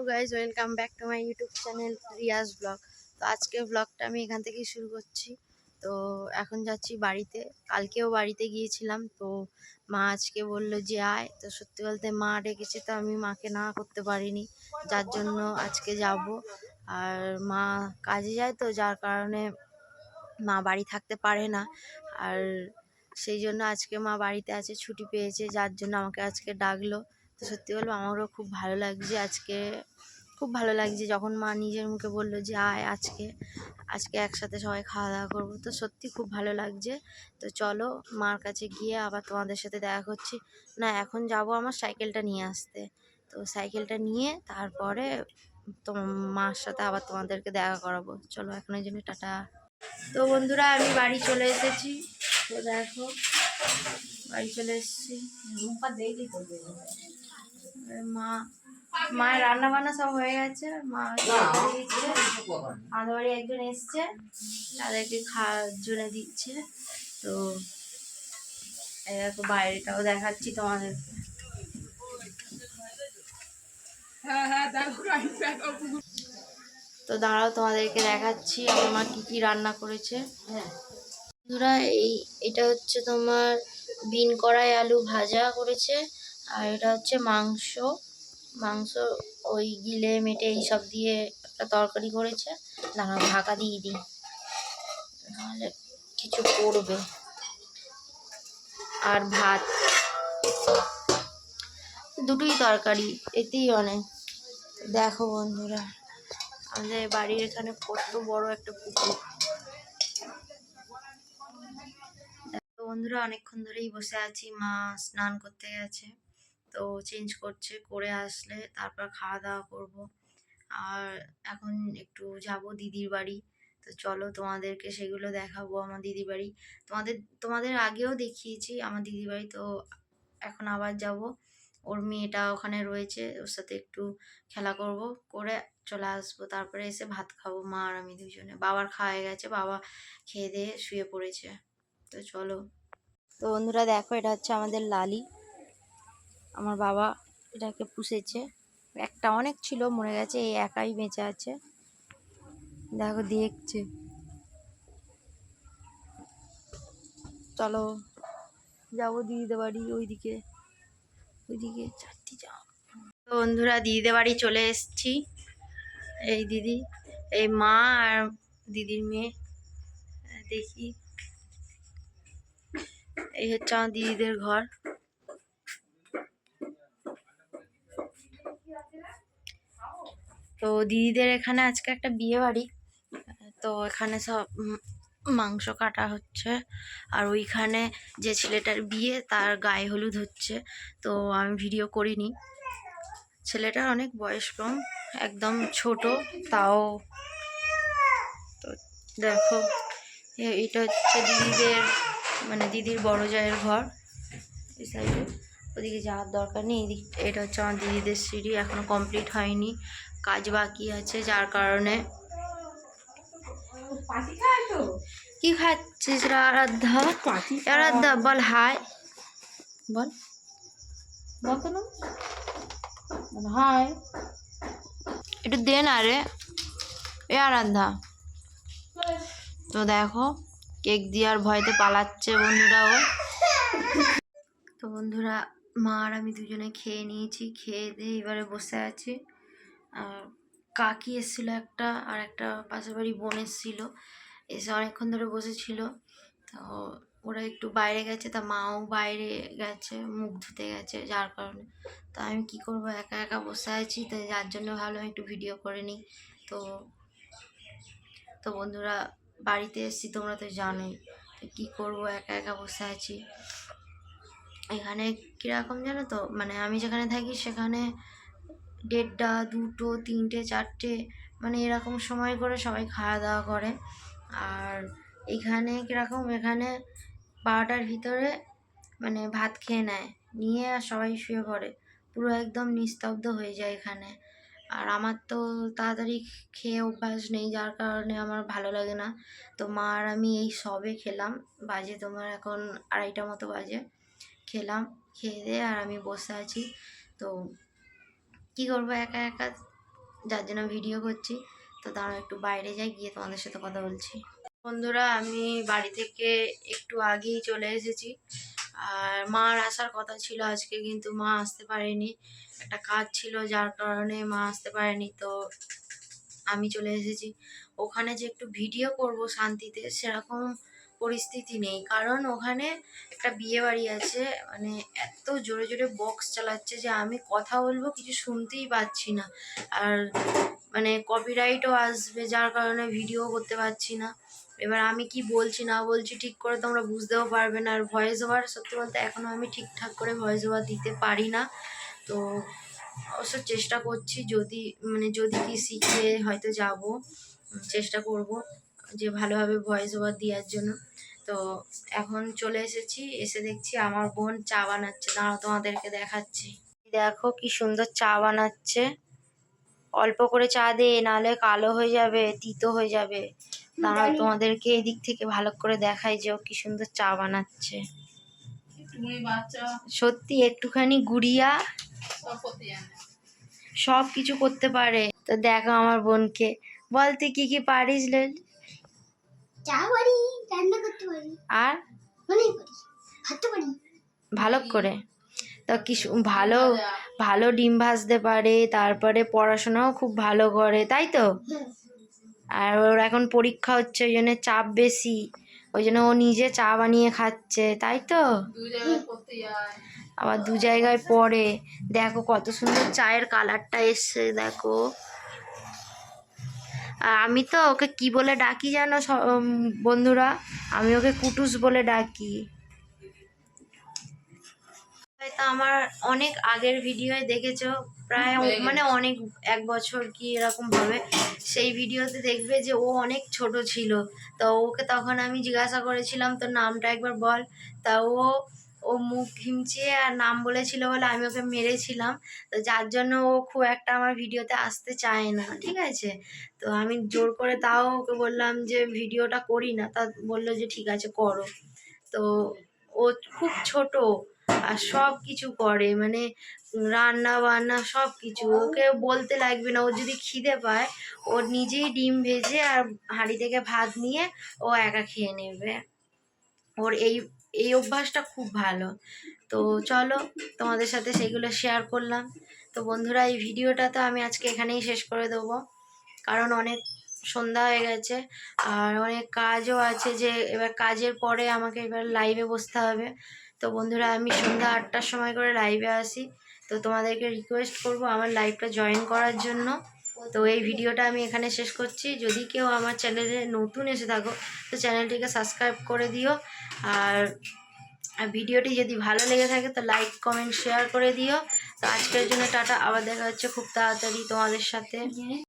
Guys welcome back to my YouTube channel Riyaz blog. তো আজকের ব্লগটা আমি এখান থেকেই শুরু করছি। তো এখন যাচ্ছি বাড়িতে। কালকেও বাড়িতে গিয়েছিলাম, তো মা আজকে বললো যে আয়। তো সত্যি বলতে মা ডেকেছে, তো আমি মাকে না করতে পারিনি, যার জন্য আজকে যাব। আর মা কাজে যায়, তো যার কারণে মা বাড়ি থাকতে পারে না। আর সেই জন্য আজকে মা বাড়িতে আছে, ছুটি পেয়েছে, যার জন্য আমাকে আজকে ডাকলো। তো সত্যি বলবো আমারও খুব ভালো লাগছে আজকে, খুব ভালো লাগছে যখন মা নিজের মুখে বললো যে আয় আজকে আজকে একসাথে সবাই খাওয়া দাওয়া করবো। তো সত্যি খুব ভালো লাগছে। তো চলো মার কাছে গিয়ে আবার তোমাদের সাথে দেখা করছি। না, এখন যাব আমার সাইকেলটা নিয়ে আসতে। তো সাইকেলটা নিয়ে তারপরে মার সাথে আবার তোমাদেরকে দেখা করাবো। চলো এখন এই জন্য টাটা। তো বন্ধুরা আমি বাড়ি চলে এসেছি। তো দেখো বাড়ি চলে এসেছি। মা মায়ের রান্না বান্না সব হয়ে গেছে। মা দিচ্ছে, আমাদের বাড়ি একজন এসছে, তাদেরকে খাওয়ার জন্য দিচ্ছে। তো দেখো বাইরেটাও দেখাচ্ছি তোমাদেরকে। তো দাঁড়াও তোমাদেরকে দেখাচ্ছি আমার মা কি কি রান্না করেছে। বন্ধুরা এটা হচ্ছে তোমার বিন কড়াই আলু ভাজা করেছে, আর এটা হচ্ছে মাংস। মাংস ওই গিলে মেটে এইসব দিয়ে একটা তরকারি করেছে। দাঁড়াও ঢাকা দিয়ে দিই, নাহলে কিছু পড়বে। আর ভাত, দুটোই তরকারি, এতেই অনেক। দেখো বন্ধুরা আমাদের বাড়ির এখানে কত বড় একটা পুকুর। তো বন্ধুরা অনেকক্ষণ ধরেই বসে আছি, মা স্নান করতে গেছে, তো চেঞ্জ করছে, করে আসলে তারপর খাওয়া দাওয়া করব। আর এখন একটু যাব দিদির বাড়ি। তো চলো তোমাদেরকে সেগুলো দেখাবো, আমার দিদির বাড়ি। তোমাদের আগেও দেখিয়েছি আমার দিদির বাড়ি। তো এখন আবার যাব, ওর মেয়েটা ওখানে রয়েছে, ওর সাথে একটু খেলা করব, করে চলে আসবো। তারপরে এসে ভাত খাবো মা আর আমি দুজনে। বাবার খাওয়া হয়ে গেছে, বাবা খেয়ে দিয়ে শুয়ে পড়েছে। তো চলো। তো বন্ধুরা দেখো এটা হচ্ছে আমাদের লালি, আমার বাবা এটাকে পুষেছে। একটা অনেক ছিল, মরে গেছে, এই একাই বেঁচে আছে। দেখো দেখছে। চলো যাবো দিদিদের বাড়ি, ওইদিকে চারটি যাও। তো বন্ধুরা দিদিদের বাড়ি চলে এসেছি। এই দিদি, এই মা আর দিদির মেয়ে। দেখি এই হচ্ছে আমার দিদিদের ঘর। তো দিদিদের এখানে আজকে একটা বিয়ে বাড়ি, তো এখানে সব মাংস কাটা হচ্ছে। আর ওইখানে যে ছেলেটার বিয়ে তার গায়ে হলুদ হচ্ছে, তো আমি ভিডিও করিনি। ছেলেটার অনেক বয়স কম, একদম ছোট তাও। তো দেখো এটা হচ্ছে দিদিদের, মানে দিদির বড় জায়ের ঘর। এই সাইডে, ওদিকে যাওয়ার দরকার নেই। এদিক এটা হচ্ছে আমার দিদিদের সিঁড়ি, এখনো কমপ্লিট হয়নি, কাজ বাকি আছে, যার কারণে। কি খাচ্ছিস আরাধ্যা? আরাধ্যা বল হাই, বল বলতো না হাই, একটু দে না রে এ আরাধ্যা। তো দেখো কেক দিয়ে আর ভয়তে পালাচ্ছে বন্ধুরাও। তো বন্ধুরা মা আর আমি দুজনে খেয়ে নিয়েছি, খেয়ে দিয়ে এবারে বসে আছি। আর কাকি এসেছিলো একটা, আর একটা পাশের বাড়ি বোন এসেছিলো, এসে অনেকক্ষণ ধরে বসেছিল। তো ওরা একটু বাইরে গেছে, তা মাও বাইরে গেছে, মুখ ধুতে গেছে, যার কারণে। তো আমি কি করব, একা একা বসে আছি, তো যার জন্য ভাবলাম একটু ভিডিও করে নিই। তো তো বন্ধুরা বাড়িতে এসেছি, তোমরা তো জানোই, তো কী করবো, একা একা বসে আছি। এখানে কীরকম জানো তো, মানে আমি যেখানে থাকি সেখানে 1:30, 2টো, 3টে, 4টে, মানে এরকম সময় করে সবাই খাওয়া দাওয়া করে। আর এখানে কীরকম, এখানে 12টার ভিতরে মানে ভাত খেয়ে নেয়, নিয়ে আর সবাই শুয়ে পড়ে, পুরো একদম নিস্তব্ধ হয়ে যায় এখানে। আর আমার তো তাড়াতাড়ি খেয়ে অভ্যাস নেই, যার কারণে আমার ভালো লাগে না। তো মা আর আমি এই সবে খেলাম, বাজে তোমার এখন 2:30 মতো বাজে, খেলাম, খেয়ে দিয়ে আর আমি বসে আছি। তো কী করবো, একা একা যার জন্য ভিডিও করছি। তো তারা একটু বাইরে যাই, গিয়ে তোমাদের সাথে কথা বলছি। বন্ধুরা আমি বাড়ি থেকে একটু আগেই চলে এসেছি। আর মার আসার কথা ছিল আজকে, কিন্তু মা আসতে পারেনি, একটা কাজ ছিল যার কারণে মা আসতে পারেনি। তো আমি চলে এসেছি। ওখানে যে একটু ভিডিও করব শান্তিতে সেরকম পরিস্থিতি নেই, কারণ ওখানে একটা বিয়ে বাড়ি আছে, মানে এত জোরে জোরে বক্স চালাচ্ছে যে আমি কথা বলবো কিছু শুনতেই পাচ্ছি না। আর মানে কপিরাইটও আসবে, যার কারণে ভিডিও করতে পারছি না। এবার আমি কি বলছি না বলছি ঠিক করে তোমরা বুঝতেও পারবে না। আর ভয়েস ওভার সত্যি বলতে এখনও আমি ঠিকঠাক করে ভয়েস ওভার দিতে পারি না। তো অবশ্য চেষ্টা করছি, যদি কি শিখে হয়তো যাব, চেষ্টা করব যে ভালোভাবে ভয়েস ওভার দেওয়ার জন্য। তো এখন চলে এসেছি, এসে দেখছি আমার বোন চা বানাচ্ছে। দাঁড়াও তোমাদেরকে দেখাচ্ছি। দেখো কি সুন্দর চা বানাচ্ছে। অল্প করে চা দে, নাহলে কালো হয়ে যাবে, তিতো হয়ে যাবে। দাঁড়াও তোমাদেরকে এদিক থেকে ভালো করে দেখাই যে ও কি সুন্দর চা বানাচ্ছে। সত্যি একটুখানি গুড়িয়া সব কিছু করতে পারে। তো দেখো আমার বোনকে, বল তুই কি কি পারিস? চা পারি, রান্না করতে পারি, আর অনেক পারি, ভাত পারি ভালো করে। তো কি ভালো ভালো ডিম ভাজতে পারে, তারপরে পড়াশোনাও খুব ভালো করে, তাই তো? আর ওর এখন পরীক্ষা হচ্ছে, ওই জন্য চাপ বেশি, ওই জন্য ও নিজে চা বানিয়ে খাচ্ছে, তাই তো? আবার 2 জায়গায় পড়ে। দেখো কত সুন্দর চায়ের কালারটা এসছে, দেখো। আর আমি তো ওকে কি বলে ডাকি জানো বন্ধুরা? আমি ওকে কুটুস বলে ডাকি। হয়তো আমার অনেক আগের ভিডিওয় দেখেছো, প্রায় মানে অনেক 1 বছর কি এরকম হবে, সেই ভিডিওতে দেখবে যে ও অনেক ছোট ছিল। তো ওকে তখন আমি জিজ্ঞাসা করেছিলাম তোর নামটা একবার বল। তা ও মুখ ঘিমচিয়ে আর নাম বলেছিল বলে আমি ওকে মেরেছিলাম। তো যার জন্য ও খুব একটা আমার ভিডিওতে আসতে চায় না, ঠিক আছে? তো আমি জোর করে তাও ওকে বললাম যে ভিডিওটা করি না, তা বললো যে ঠিক আছে করো। তো ও খুব ছোট আর সব কিছু করে, মানে রান্না বান্না সব কিছু। ওকে বলতে লাগবে না, ও যদি খিদে পায় ও নিজেই ডিম ভেজে আর হাঁড়ি থেকে ভাত নিয়ে ও একা খেয়ে নেবে। ওর এই অভ্যাসটা খুব ভালো। তো চলো তোমাদের সাথে সেগুলো শেয়ার করলাম। তো বন্ধুরা এই ভিডিওটা তো আমি আজকে এখানেই শেষ করে দেবো, কারণ অনেক সন্ধ্যা হয়ে গেছে আর অনেক কাজও আছে, যে এবার কাজের পরে আমাকে এবার লাইভে বসতে হবে। তো বন্ধুরা আমি সন্ধ্যা 8টার সময় করে লাইভে আসি। তো তোমাদেরকে রিকোয়েস্ট করব আমার লাইভটা জয়েন করার জন্য। তো এই ভিডিওটা আমি এখানে শেষ করছি। যদি কেউ আমার চ্যানেলে নতুন এসে থাকো তো চ্যানেলটিকে সাবস্ক্রাইব করে দিও। আর ভিডিওটি যদি ভালো লেগে থাকে তো লাইক কমেন্ট শেয়ার করে দিও। তো আজকের জন্য টাটা, আবার দেখা হচ্ছে খুব তাড়াতাড়ি তোমাদের সাথে।